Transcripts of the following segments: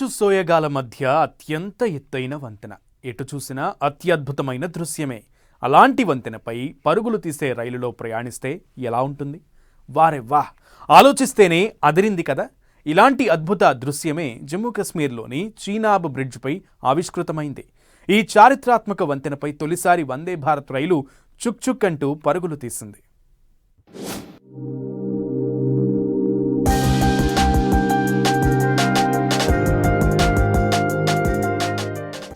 సోయగాల మధ్య అత్యంత ఎత్తైన వంతెన ఎటు చూసినా అత్యద్భుతమైన దృశ్యమే. అలాంటి వంతెనపై పరుగులు తీసే రైలులో ప్రయాణిస్తే ఎలా ఉంటుంది? వారే వాహ్, ఆలోచిస్తేనే అదిరింది కదా. ఇలాంటి అద్భుత దృశ్యమే జమ్మూ కాశ్మీర్లోని చీనాబ్ బ్రిడ్జ్పై ఆవిష్కృతమైంది. ఈ చారిత్రాత్మక వంతెనపై తొలిసారి వందే భారత్ రైలు చుక్ చుక్ అంటూ పరుగులు తీసింది.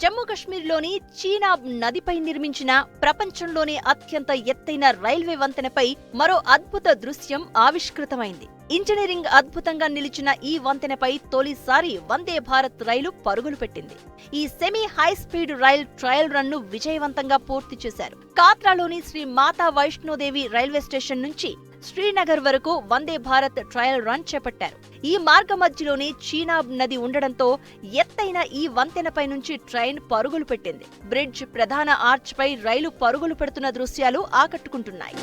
జమ్మూ కశ్మీర్లోని చీనాబ్ నదిపై నిర్మించిన ప్రపంచంలోనే అత్యంత ఎత్తైన రైల్వే వంతెనపై మరో అద్భుత దృశ్యం ఆవిష్కృతమైంది. ఇంజనీరింగ్ అద్భుతంగా నిలిచిన ఈ వంతెనపై తొలిసారి వందే భారత్ రైలు పరుగులు పెట్టింది. ఈ semi high speed rail trial run ను విజయవంతంగా పూర్తి చేశారు. కాత్రాలోని శ్రీ మాతా వైష్ణోదేవి రైల్వే స్టేషన్ నుంచి శ్రీనగర్ వరకు వందే భారత్ ట్రయల్ రన్ చేపట్టారు. ఈ మార్గ మధ్యలోనే చీనాబ్ నది ఉండడంతో ఎత్తైన ఈ వంతెనపై నుంచి ట్రైన్ పరుగులు పెట్టింది. బ్రిడ్జ్ ప్రధాన ఆర్చ్ పై రైలు పరుగులు పెడుతున్న దృశ్యాలు ఆకట్టుకుంటున్నాయి.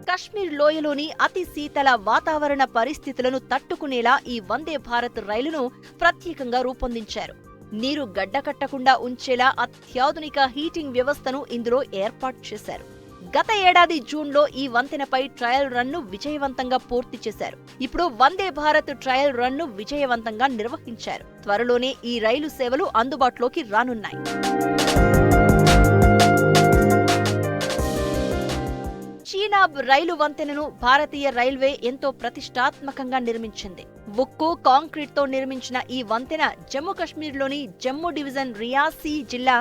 కశ్మీర్ లోయలోని అతి శీతల వాతావరణ పరిస్థితులను తట్టుకునేలా ఈ వందే భారత్ రైలును ప్రత్యేకంగా రూపొందించారు. నీరు గడ్డకట్టకుండా ఉంచేలా అత్యాధునిక హీటింగ్ వ్యవస్థను ఇందులో ఏర్పాటు చేశారు. గత ఏడాది జూన్లో ఈ వంతెనపై ట్రయల్ రన్ ను విజయవంతంగా పూర్తి చేశారు. ఇప్పుడు వందే భారత్ ట్రయల్ రన్ ను విజయవంతంగా నిర్వహించారు. త్వరలోనే ఈ రైలు సేవలు అందుబాటులోకి రానున్నాయి. చీనాబ్ రైలు వంతెనను భారతీయ రైల్వే ఎంతో ప్రతిష్టాత్మకంగా నిర్మించింది. ఉక్కు, కాంక్రీట్ తో నిర్మించిన ఈ వంతెన జమ్మూ కశ్మీర్లోని జమ్మూ డివిజన్ రియాసీ జిల్లా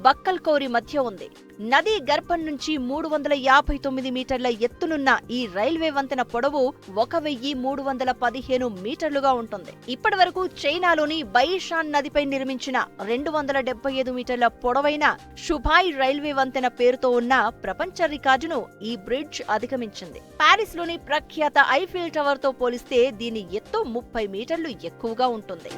బక్కల్ కౌరి మధ్య ఉంది. నదీ గర్భం నుంచి 359 మీటర్ల ఎత్తునున్న ఈ రైల్వే వంతెన పొడవు 1315 మీటర్లుగా ఉంటుంది. ఇప్పటి వరకు చైనాలోని బయిషాన్ నదిపై నిర్మించిన 275 మీటర్ల పొడవైన షుభాయ్ రైల్వే వంతెన పేరుతో ఉన్న ప్రపంచ రికార్డును ఈ బ్రిడ్జ్ అధిగమించింది. పారిస్ లోని ప్రఖ్యాత ఐఫిల్ టవర్ తో పోలిస్తే దీని ఎత్తు 30 మీటర్లు ఎక్కువగా ఉంటుంది.